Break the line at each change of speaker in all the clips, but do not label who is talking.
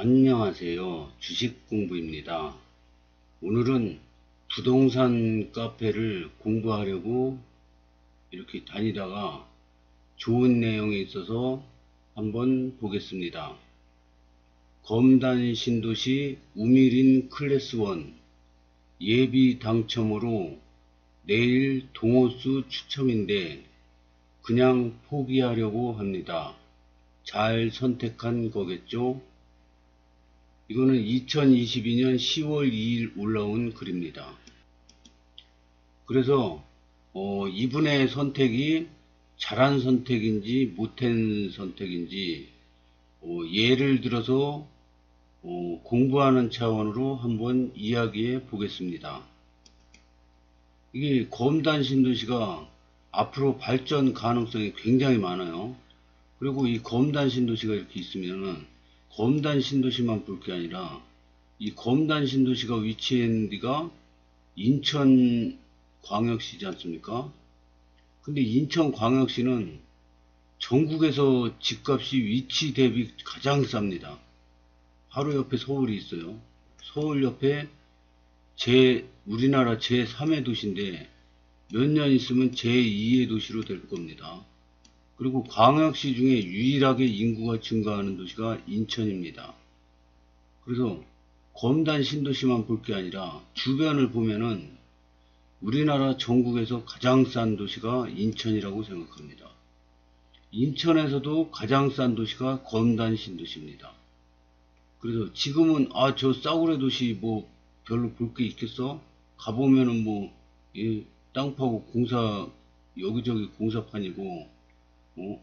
안녕하세요. 주식공부입니다. 오늘은 부동산 카페를 공부하려고 이렇게 다니다가 좋은 내용이 있어서 한번 보겠습니다. 검단 신도시 우미린 클래스 1 예비 당첨으로 내일 동호수 추첨인데 그냥 포기하려고 합니다. 잘 선택한 거겠죠? 이거는 2022년 10월 2일 올라온 글입니다. 그래서 이분의 선택이 잘한 선택인지 못한 선택인지 예를 들어서 공부하는 차원으로 한번 이야기해 보겠습니다. 이게 검단 신도시가 앞으로 발전 가능성이 굉장히 많아요. 그리고 이 검단 신도시가 이렇게 있으면은 검단 신도시만 볼 게 아니라 이 검단 신도시가 위치한 데가 인천광역시지 않습니까? 근데 인천광역시는 전국에서 집값이 위치 대비 가장 쌉니다. 바로 옆에 서울이 있어요. 서울 옆에 우리나라 제3의 도시인데 몇 년 있으면 제2의 도시로 될 겁니다. 그리고 광역시 중에 유일하게 인구가 증가하는 도시가 인천입니다. 그래서 검단 신도시만 볼 게 아니라 주변을 보면은 우리나라 전국에서 가장 싼 도시가 인천이라고 생각합니다. 인천에서도 가장 싼 도시가 검단 신도시입니다. 그래서 지금은 저 싸구려 도시 뭐 별로 볼 게 있겠어? 가보면은 뭐 땅 파고 공사 여기저기 공사판이고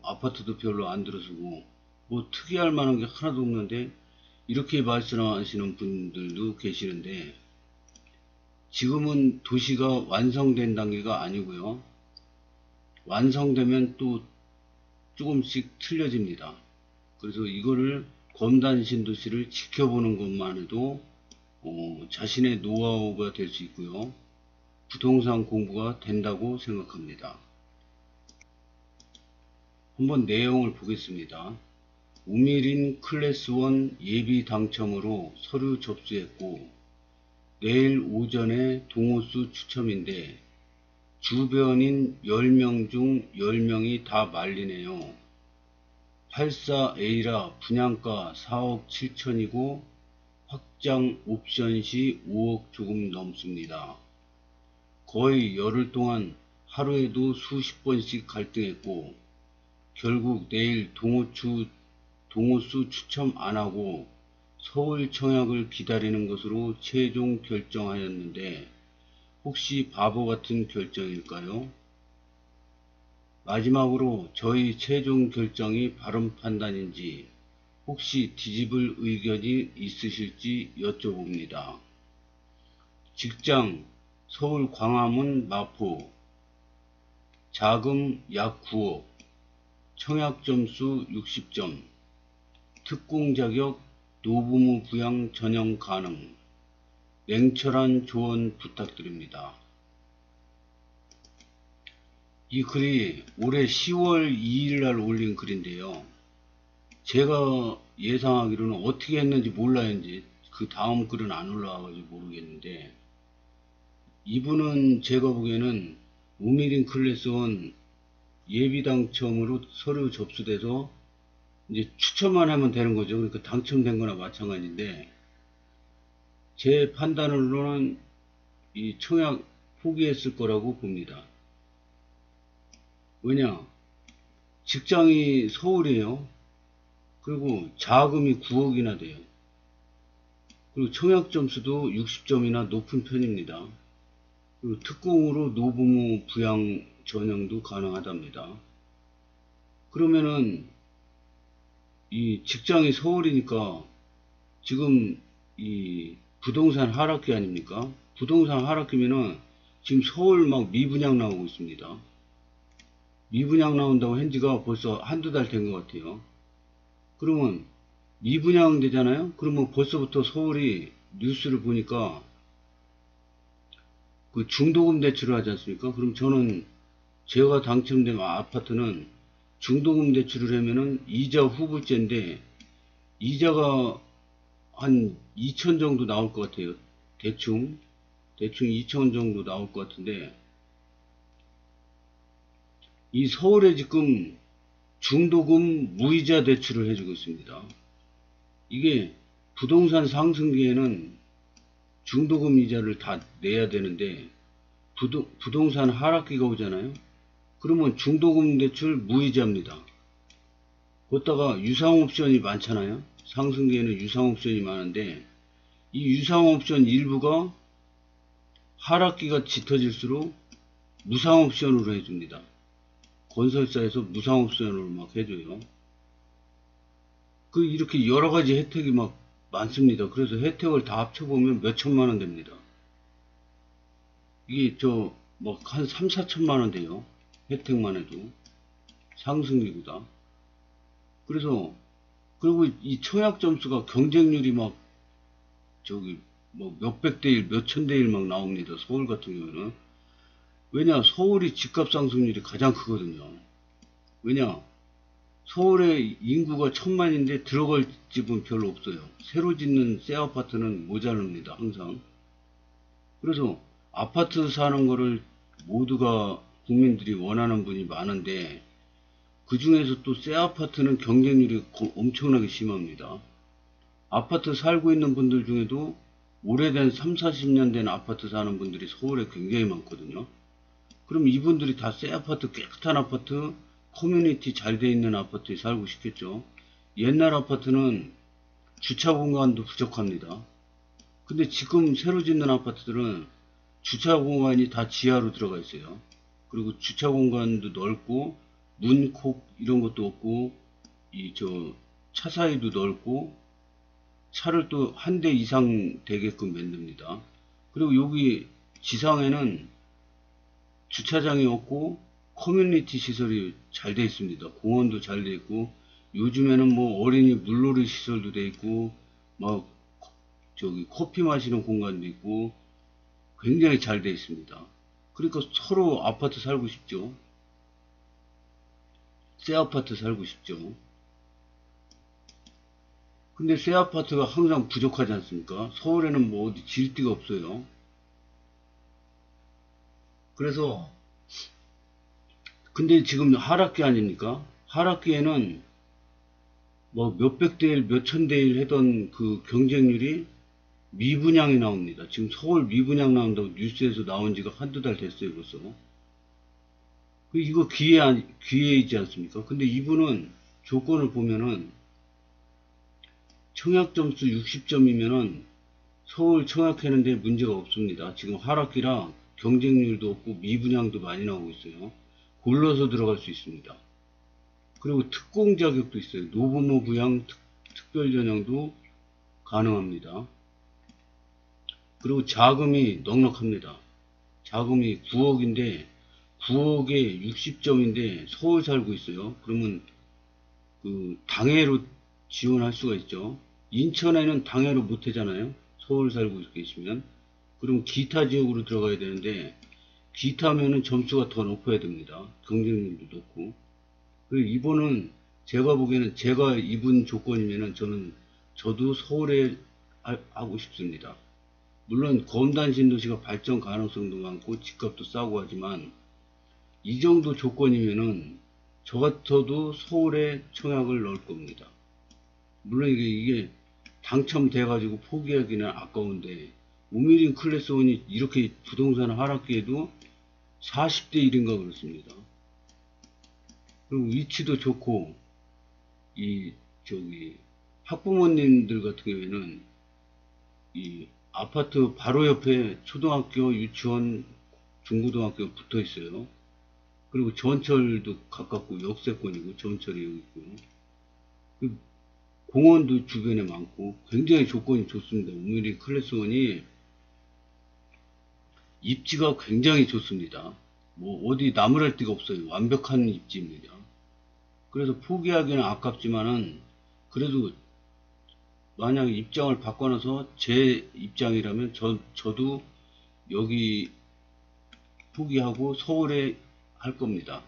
아파트도 별로 안 들어서고 뭐 특이할 만한 게 하나도 없는데 이렇게 말씀하시는 분들도 계시는데 지금은 도시가 완성된 단계가 아니고요. 완성되면 또 조금씩 틀려집니다. 그래서 이거를 검단 신도시를 지켜보는 것만 해도 자신의 노하우가 될 수 있고요. 부동산 공부가 된다고 생각합니다. 한번 내용을 보겠습니다. 우미린 클래스 1 예비 당첨으로 서류 접수했고 내일 오전에 동호수 추첨인데 주변인 10명 중 10명이 다 말리네요. 84A라 분양가 4억 7천이고 확장 옵션 시 5억 조금 넘습니다. 거의 열흘 동안 하루에도 수십 번씩 갈등했고 결국 내일 동호수 추첨 안하고 서울 청약을 기다리는 것으로 최종 결정하였는데 혹시 바보 같은 결정일까요? 마지막으로 저희 최종 결정이 바른 판단인지 혹시 뒤집을 의견이 있으실지 여쭤봅니다. 직장 서울 광화문 마포 자금 약 9억 청약 점수 60점 특공 자격 노부모 부양 전형 가능 냉철한 조언 부탁드립니다. 이 글이 올해 10월 2일 날 올린 글인데요. 제가 예상하기로는 어떻게 했는지 몰라요. 이제 그 다음 글은 안 올라와가지고 모르겠는데 이분은 제가 보기에는 우미린 클래스 1 예비 당첨으로 서류 접수돼서 이제 추첨만 하면 되는 거죠. 그러니까 당첨된 거나 마찬가지인데 제 판단으로는 이 청약 포기했을 거라고 봅니다. 왜냐? 직장이 서울이에요. 그리고 자금이 9억이나 돼요. 그리고 청약 점수도 60점이나 높은 편입니다. 그리고 특공으로 노부모 부양 전형도 가능하답니다. 그러면은 이 직장이 서울이니까 지금 이 부동산 하락기 아닙니까? 부동산 하락기면은 지금 서울 막 미분양 나오고 있습니다. 미분양 나온다고 한 지가 벌써 한두 달 된 것 같아요. 그러면 미분양 되잖아요? 그러면 벌써부터 서울이 뉴스를 보니까 그 중도금 대출을 하지 않습니까? 그럼 저는 제가 당첨된 아파트는 중도금 대출을 하면은 이자 후불제인데 이자가 한 2천 정도 나올 것 같아요. 대충 2천 정도 나올 것 같은데, 이 서울에 지금 중도금 무이자 대출을 해주고 있습니다. 이게 부동산 상승기에는 중도금 이자를 다 내야 되는데, 부동산 하락기가 오잖아요. 그러면 중도금 대출 무이자입니다. 거기다가 유상옵션이 많잖아요. 상승기에는 유상옵션이 많은데, 이 유상옵션 일부가 하락기가 짙어질수록 무상옵션으로 해줍니다. 건설사에서 무상옵션으로 막 해줘요. 이렇게 여러가지 혜택이 막 많습니다. 그래서 혜택을 다 합쳐보면 몇 천만 원 됩니다. 이게 한 3, 4천만 원 돼요. 혜택만 해도. 상승기보다. 그리고 이 청약 점수가 경쟁률이 막 몇백 대 1, 몇천 대 1 막 나옵니다. 서울 같은 경우는. 왜냐, 서울이 집값 상승률이 가장 크거든요. 왜냐, 서울의 인구가 1000만인데 들어갈 집은 별로 없어요. 새로 짓는 새 아파트는 모자랍니다. 항상. 그래서 아파트 사는 거를 모두가 국민들이 원하는 분이 많은데, 그 중에서 또 새 아파트는 경쟁률이 엄청나게 심합니다. 아파트 살고 있는 분들 중에도 오래된 3, 40년 된 아파트 사는 분들이 서울에 굉장히 많거든요. 그럼 이분들이 다 새 아파트, 깨끗한 아파트, 커뮤니티 잘 돼 있는 아파트에 살고 싶겠죠. 옛날 아파트는 주차 공간도 부족합니다. 근데 지금 새로 짓는 아파트들은 주차 공간이 다 지하로 들어가 있어요. 그리고 주차 공간도 넓고, 문콕 이런 것도 없고, 차 사이도 넓고, 차를 또 한 대 이상 되게끔 만듭니다. 그리고 여기 지상에는 주차장이 없고 커뮤니티 시설이 잘 돼 있습니다. 공원도 잘 돼 있고, 요즘에는 뭐 어린이 물놀이 시설도 돼 있고, 막 커피 마시는 공간도 있고, 굉장히 잘 돼 있습니다. 그러니까 서로 아파트 살고 싶죠. 새 아파트 살고 싶죠. 근데 새 아파트가 항상 부족하지 않습니까? 서울에는 뭐 어디 질 데가 없어요. 그래서 근데 지금 하락기 아닙니까? 하락기에는 뭐 몇백 대 1, 몇천 대 1 하던 그 경쟁률이 미분양이 나옵니다. 지금 서울 미분양 나온다고 뉴스에서 나온 지가 한두 달 됐어요, 벌써. 이거 기회이지 않습니까? 근데 이분은 조건을 보면은 청약 점수 60점이면은 서울 청약하는데 문제가 없습니다. 지금 하락기라 경쟁률도 없고 미분양도 많이 나오고 있어요. 골라서 들어갈 수 있습니다. 그리고 특공 자격도 있어요. 노부모 부양 특별 전형도 가능합니다. 그리고 자금이 넉넉합니다. 자금이 9억인데 9억에 60점인데 서울 살고 있어요. 그러면 당해로 지원할 수가 있죠. 인천에는 당해로 못 하잖아요. 서울 살고 계시면. 그럼 기타 지역으로 들어가야 되는데, 기타면은 점수가 더 높아야 됩니다. 경쟁률도 높고. 그리고 이번은 제가 보기에는 제가 입은 조건이면은 저도 서울에 하고 싶습니다. 물론 검단 신도시가 발전 가능성도 많고 집값도 싸고 하지만, 이 정도 조건이면은 저 같아도 서울에 청약을 넣을 겁니다. 물론 이게 당첨돼가지고 포기하기는 아까운데, 오미린 클래스 1이 이렇게 부동산 하락기에도 40대 1인가 그렇습니다. 그리고 위치도 좋고, 학부모님들 같은 경우에는 이 아파트 바로 옆에 초등학교, 유치원, 중고등학교 붙어 있어요. 그리고 전철도 가깝고 역세권이고 전철이 여기 있고요. 공원도 주변에 많고 굉장히 조건이 좋습니다. 오미리 클래스 1이 입지가 굉장히 좋습니다. 뭐 어디 나무랄 데가 없어요. 완벽한 입지입니다. 그래서 포기하기는 아깝지만은 그래도 만약 입장을 바꿔놔서 제 입장이라면 저도 여기 포기하고 서울에 할 겁니다.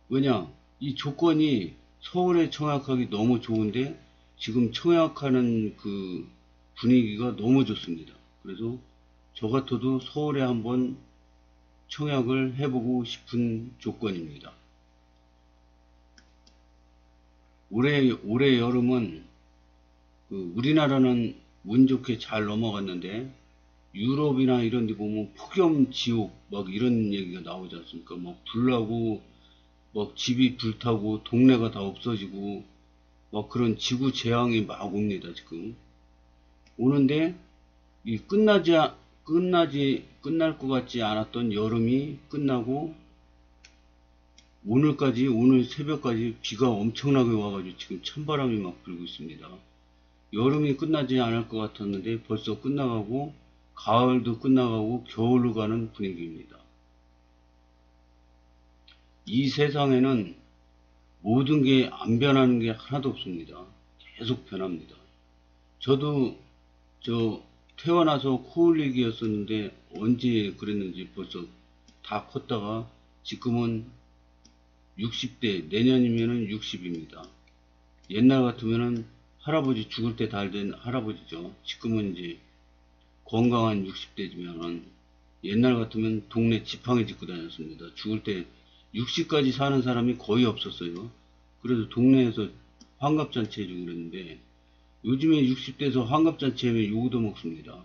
왜냐, 이 조건이 서울에 청약하기 너무 좋은데 지금 청약하는 그 분위기가 너무 좋습니다. 그래서 저 같아도 서울에 한번 청약을 해보고 싶은 조건입니다. 올해 여름은 우리나라는 운 좋게 잘 넘어갔는데 유럽이나 이런 데 보면 폭염 지옥 막 이런 얘기가 나오지 않습니까? 막 불나고 막 집이 불타고 동네가 다 없어지고 막 그런 지구 재앙이 막 옵니다. 지금 오는데 이 끝날 것 같지 않았던 여름이 끝나고 오늘 새벽까지 비가 엄청나게 와가지고 지금 찬바람이 막 불고 있습니다. 여름이 끝나지 않을 것 같았는데 벌써 끝나가고 가을도 끝나가고 겨울로 가는 분위기입니다. 이 세상에는 모든 게 안 변하는 게 하나도 없습니다. 계속 변합니다. 저도 태어나서 코올리기였었는데 언제 그랬는지 벌써 다 컸다가 지금은 60대, 내년이면은 60입니다. 옛날 같으면은 할아버지 죽을 때 달 된 할아버지죠. 지금은 이제 건강한 60대지만은 옛날 같으면 동네 지팡이 짚고 다녔습니다. 죽을 때 60까지 사는 사람이 거의 없었어요. 그래서 동네에서 환갑잔치 해주고 그랬는데 요즘에 60대에서 환갑잔치 하면 요구도 먹습니다.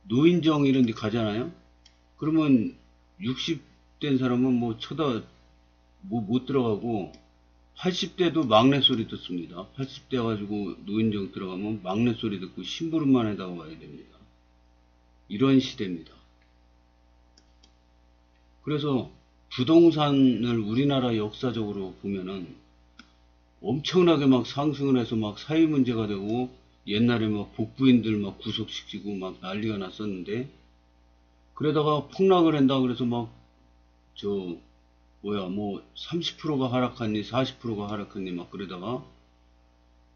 노인정 이런 데 가잖아요? 그러면 60된 사람은 뭐 못 들어가고 80대도 막내 소리 듣습니다. 80대 가지고 노인정 들어가면 막내 소리 듣고 심부름만 해다가 와야 됩니다. 이런 시대입니다. 그래서 부동산을 우리나라 역사적으로 보면은 엄청나게 막 상승을 해서 막 사회 문제가 되고 옛날에 막 복부인들 막 구속시키고 막 난리가 났었는데 그러다가 폭락을 한다 그래서 막 30%가 하락하니 40%가 하락하니 막 그러다가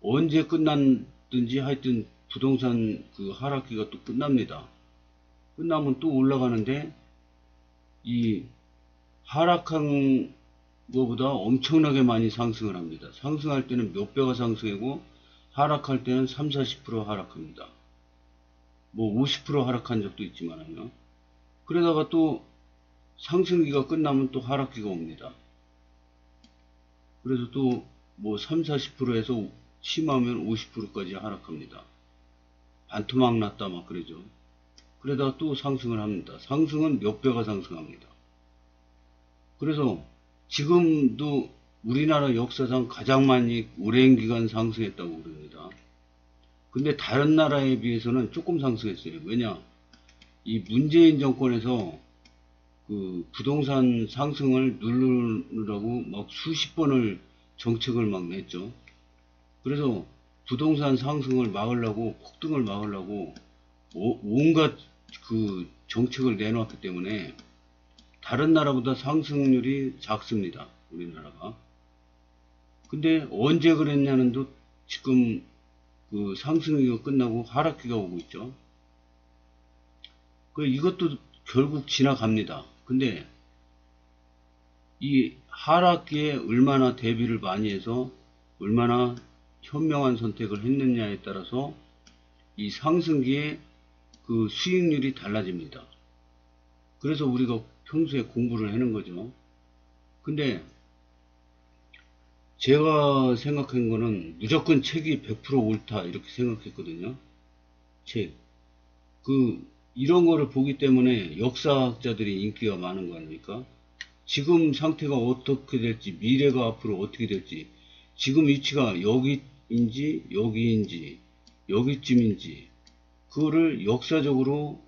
언제 끝났든지 하여튼 부동산 그 하락기가 또 끝납니다. 끝나면 또 올라가는데 이 하락한 거보다 엄청나게 많이 상승을 합니다. 상승할 때는 몇 배가 상승하고 하락할 때는 3, 40% 하락합니다. 뭐 50% 하락한 적도 있지만요. 그러다가 또 상승기가 끝나면 또 하락기가 옵니다. 그래서 또 뭐 3, 40%에서 심하면 50%까지 하락합니다. 반토막 났다 막 그러죠. 그러다가 또 상승을 합니다. 상승은 몇 배가 상승합니다. 그래서 지금도 우리나라 역사상 가장 많이 오랜 기간 상승했다고 그럽니다. 근데 다른 나라에 비해서는 조금 상승했어요. 왜냐? 이 문재인 정권에서 그 부동산 상승을 누르라고 막 수십 번을 정책을 막 냈죠. 그래서 부동산 상승을 막으려고, 폭등을 막으려고 온갖 그 정책을 내놓았기 때문에 다른 나라보다 상승률이 작습니다. 우리나라가. 근데 언제 그랬냐는 듯 지금 그 상승기가 끝나고 하락기가 오고 있죠. 이것도 결국 지나갑니다. 근데 이 하락기에 얼마나 대비를 많이 해서 얼마나 현명한 선택을 했느냐에 따라서 이 상승기에 그 수익률이 달라집니다. 그래서 우리가 평소에 공부를 하는 거죠. 근데 제가 생각한 거는 무조건 책이 100% 옳다 이렇게 생각했거든요. 이런 거를 보기 때문에 역사학자들이 인기가 많은 거 아닙니까? 지금 상태가 어떻게 될지, 미래가 앞으로 어떻게 될지, 지금 위치가 여기인지, 여기인지, 여기쯤인지, 그거를 역사적으로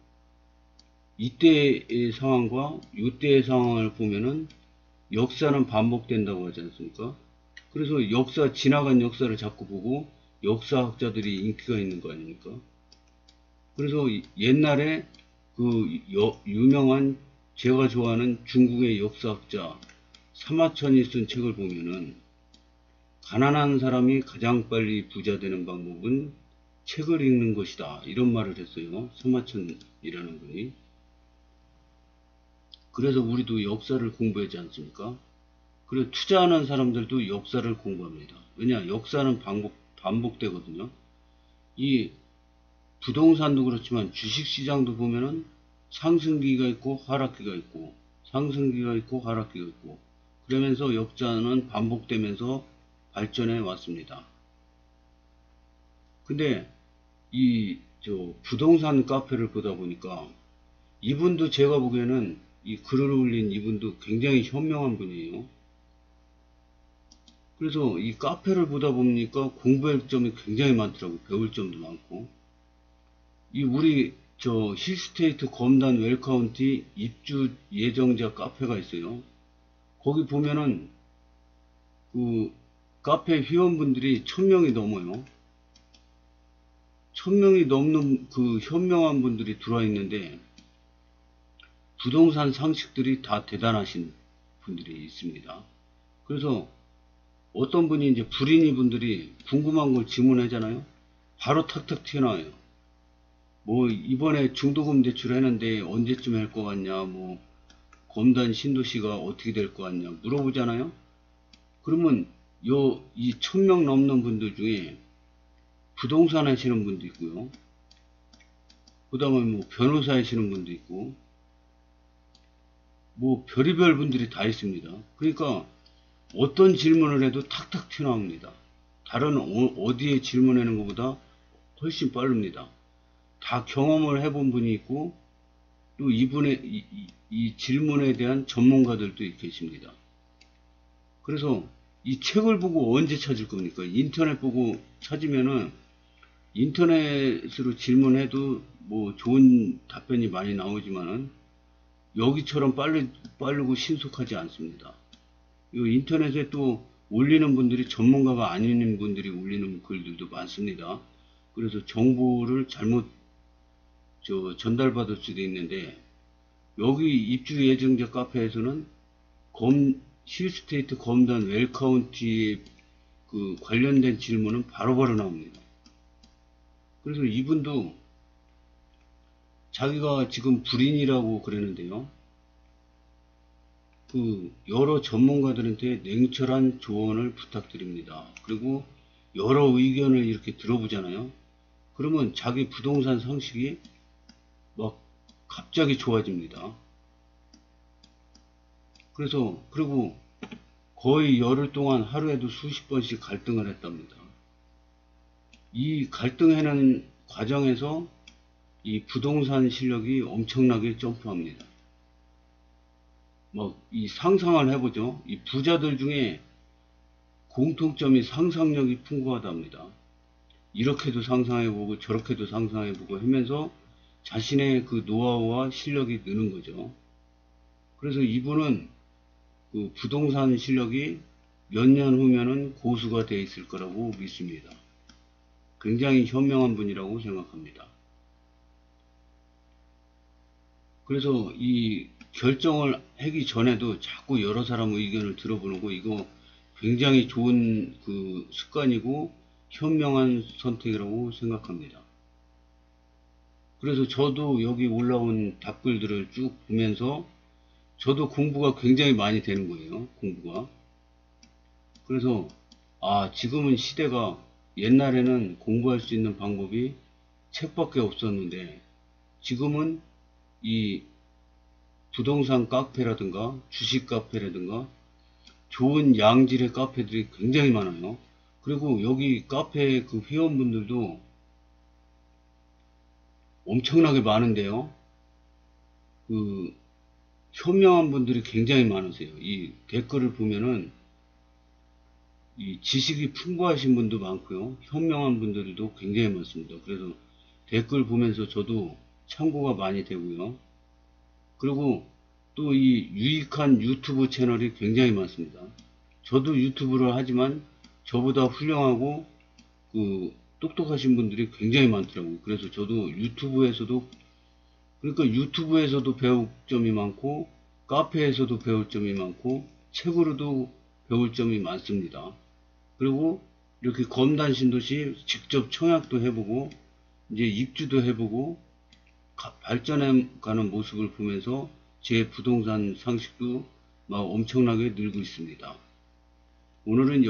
이때의 상황과 이때의 상황을 보면은 역사는 반복된다고 하지 않습니까? 그래서 지나간 역사를 자꾸 보고 역사학자들이 인기가 있는 거 아닙니까? 그래서 옛날에 유명한 제가 좋아하는 중국의 역사학자 사마천이 쓴 책을 보면은 가난한 사람이 가장 빨리 부자 되는 방법은 책을 읽는 것이다. 이런 말을 했어요. 사마천이라는 분이. 그래서 우리도 역사를 공부하지 않습니까? 그리고 투자하는 사람들도 역사를 공부합니다. 왜냐, 역사는 반복되거든요. 이 부동산도 그렇지만 주식시장도 보면은 상승기가 있고 하락기가 있고 상승기가 있고 하락기가 있고 그러면서 역사는 반복되면서 발전해 왔습니다. 근데 부동산 카페를 보다 보니까 이분도 제가 보기에는 이 글을 올린 이분도 굉장히 현명한 분이에요. 그래서 이 카페를 보다 보니까 공부할 점이 굉장히 많더라고요. 배울 점도 많고. 이 우리 힐스테이트 검단 웰카운티 입주 예정자 카페가 있어요. 거기 보면은 그 카페 회원분들이 1000명이 넘어요. 1000명이 넘는 그 현명한 분들이 들어와 있는데 부동산 상식들이 다 대단하신 분들이 있습니다. 그래서 어떤 분이 이제 불인이 분들이 궁금한 걸 질문하잖아요. 바로 탁탁 튀어나와요. 뭐 이번에 중도금 대출했는데 언제쯤 할 것 같냐, 뭐 검단 신도시가 어떻게 될 것 같냐 물어보잖아요. 그러면 이 1000명 넘는 분들 중에 부동산 하시는 분도 있고요. 그 다음에 뭐 변호사 하시는 분도 있고 뭐 별의별 분들이 다 있습니다. 그러니까 어떤 질문을 해도 탁탁 튀어나옵니다. 다른 어디에 질문하는 것보다 훨씬 빠릅니다. 다 경험을 해본 분이 있고 또 이분의 이 질문에 대한 전문가들도 계십니다. 그래서 이 책을 보고 언제 찾을 겁니까? 인터넷 보고 찾으면은 인터넷으로 질문해도 뭐 좋은 답변이 많이 나오지만은 여기처럼 빠르고 신속하지 않습니다. 이 인터넷에 또 올리는 분들이 전문가가 아닌 분들이 올리는 글들도 많습니다. 그래서 정보를 잘못 전달받을 수도 있는데 여기 입주 예정자 카페에서는 힐스테이트 검단 웰카운티 그 관련된 질문은 바로바로 나옵니다. 그래서 이분도 자기가 지금 불인이라고 그러는데요. 그 여러 전문가들한테 냉철한 조언을 부탁드립니다. 그리고 여러 의견을 이렇게 들어보잖아요. 그러면 자기 부동산 상식이 막 갑자기 좋아집니다. 그리고 거의 열흘 동안 하루에도 수십 번씩 갈등을 했답니다. 이 갈등하는 과정에서 이 부동산 실력이 엄청나게 점프합니다. 이 상상을 해보죠. 이 부자들 중에 공통점이 상상력이 풍부하답니다. 이렇게도 상상해보고 저렇게도 상상해보고 하면서 자신의 그 노하우와 실력이 느는 거죠. 그래서 이분은 그 부동산 실력이 몇 년 후면은 고수가 되어 있을 거라고 믿습니다. 굉장히 현명한 분이라고 생각합니다. 그래서 이 결정을 하기 전에도 자꾸 여러 사람 의견을 들어보는 거 이거 굉장히 좋은 그 습관이고 현명한 선택이라고 생각합니다. 그래서 저도 여기 올라온 답글들을 쭉 보면서 저도 공부가 굉장히 많이 되는 거예요. 공부가. 그래서 지금은 시대가 옛날에는 공부할 수 있는 방법이 책밖에 없었는데 지금은 이 부동산 카페라든가 주식 카페라든가 좋은 양질의 카페들이 굉장히 많아요. 그리고 여기 카페 그 회원분들도 엄청나게 많은데요. 그 현명한 분들이 굉장히 많으세요. 이 댓글을 보면은 이 지식이 풍부하신 분도 많고요. 현명한 분들도 굉장히 많습니다. 그래서 댓글 보면서 저도 참고가 많이 되고요. 그리고 또 이 유익한 유튜브 채널이 굉장히 많습니다. 저도 유튜브를 하지만 저보다 훌륭하고 그 똑똑하신 분들이 굉장히 많더라고요. 그래서 저도 유튜브에서도 배울 점이 많고 카페에서도 배울 점이 많고 책으로도 배울 점이 많습니다. 그리고 이렇게 검단 신도시 직접 청약도 해보고 이제 입주도 해보고 발전해 가는 모습을 보면서 제 부동산 상식도 막 엄청나게 늘고 있습니다. 오늘은